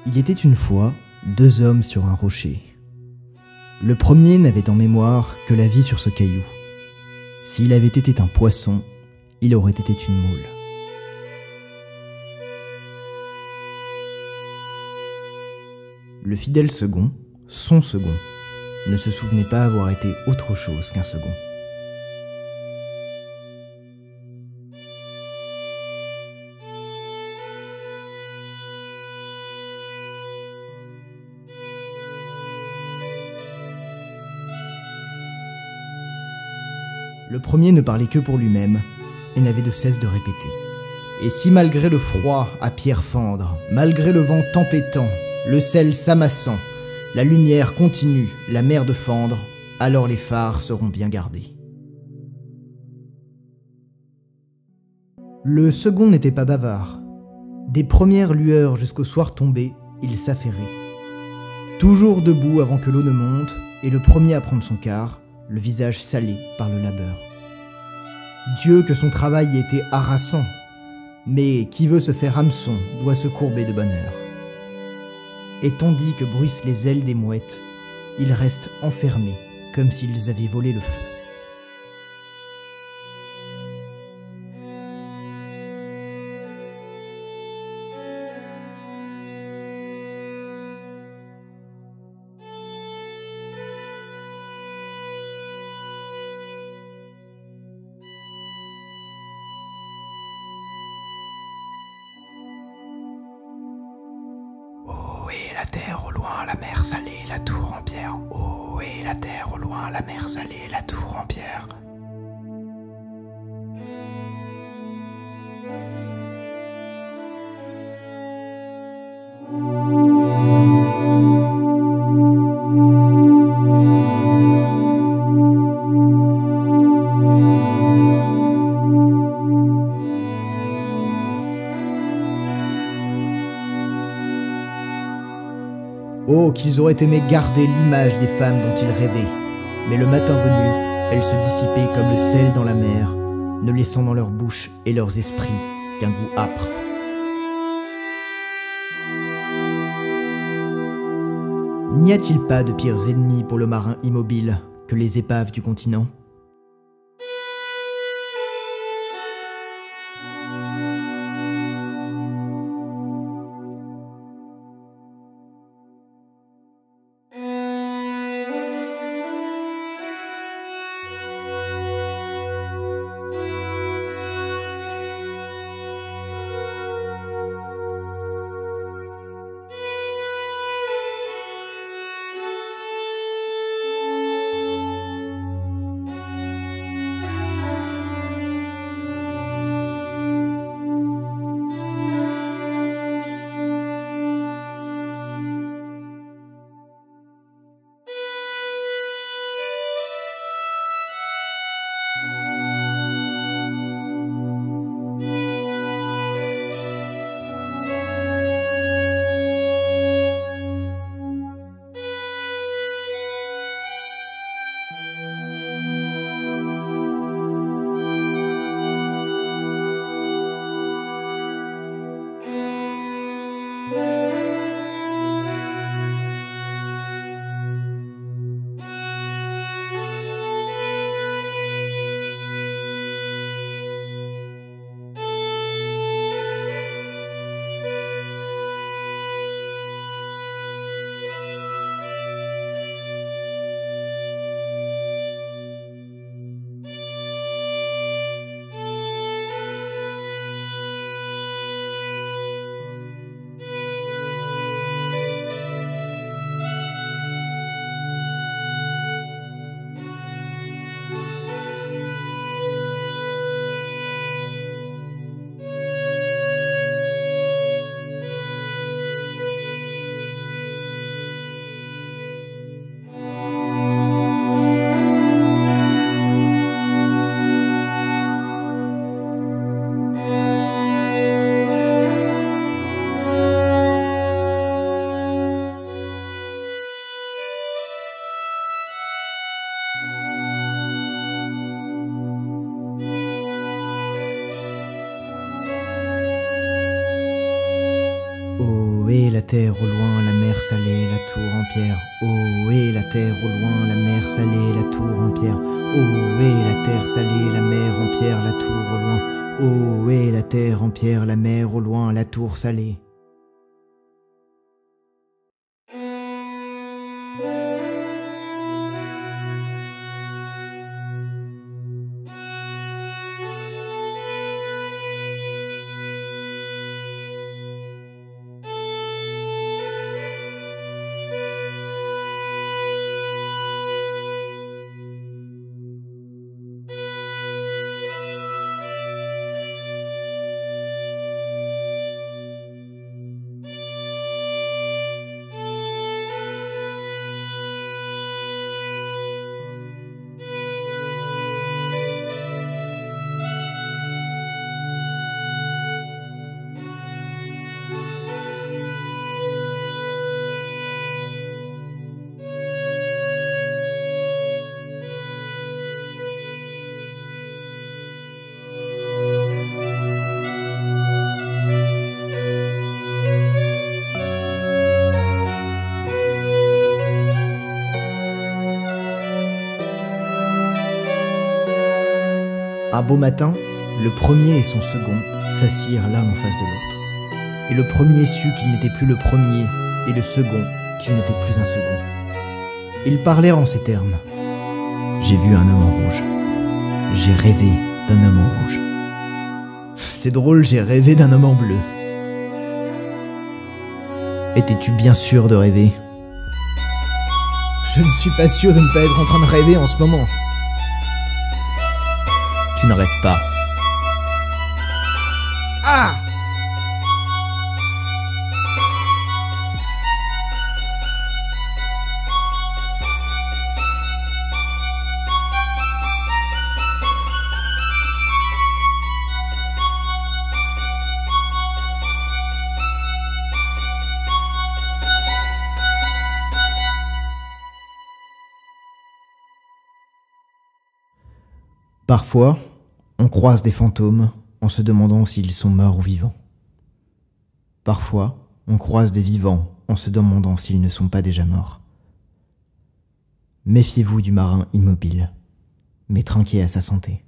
Il était une fois 2 hommes sur un rocher. Le premier n'avait en mémoire que la vie sur ce caillou. S'il avait été un poisson, il aurait été une moule. Le fidèle second, son second, ne se souvenait pas avoir été autre chose qu'un second. Le premier ne parlait que pour lui-même et n'avait de cesse de répéter. Et si malgré le froid à pierre fendre, malgré le vent tempétant, le sel s'amassant, la lumière continue, la mer de fendre, alors les phares seront bien gardés. Le second n'était pas bavard. Des premières lueurs jusqu'au soir tombé, il s'affairait. Toujours debout avant que l'eau ne monte, et le premier à prendre son quart, le visage salé par le labeur. Dieu que son travail était harassant, mais qui veut se faire hameçon doit se courber de bonheur. Et tandis que bruissent les ailes des mouettes, ils restent enfermés comme s'ils avaient volé le feu. Oh, et la terre au loin, la mer salée, la tour en pierre. Oh, et la terre au loin, la mer salée, la tour en pierre. Oh, qu'ils auraient aimé garder l'image des femmes dont ils rêvaient. Mais le matin venu, elles se dissipaient comme le sel dans la mer, ne laissant dans leur bouche et leurs esprits qu'un goût âpre. N'y a-t-il pas de pires ennemis pour le marin immobile que les épaves du continent ? terre au loin, la mer salée, la tour en pierre. Ohé la terre au loin, la mer salée, la tour en pierre. Ohé la terre salée, la mer en pierre, la tour au loin. Ohé la terre en pierre, la mer au loin, la tour salée. Un beau matin, le premier et son second s'assirent l'un en face de l'autre. Et le premier sut qu'il n'était plus le premier, et le second qu'il n'était plus un second. Ils parlèrent en ces termes. « J'ai vu un homme en rouge. J'ai rêvé d'un homme en rouge. C'est drôle, j'ai rêvé d'un homme en bleu. Étais-tu bien sûr de rêver ? Je ne suis pas sûr de ne pas être en train de rêver en ce moment. Tu ne rêves pas. Ah! Parfois, on croise des fantômes en se demandant s'ils sont morts ou vivants. Parfois, on croise des vivants en se demandant s'ils ne sont pas déjà morts. Méfiez-vous du marin immobile, mais trinquez à sa santé.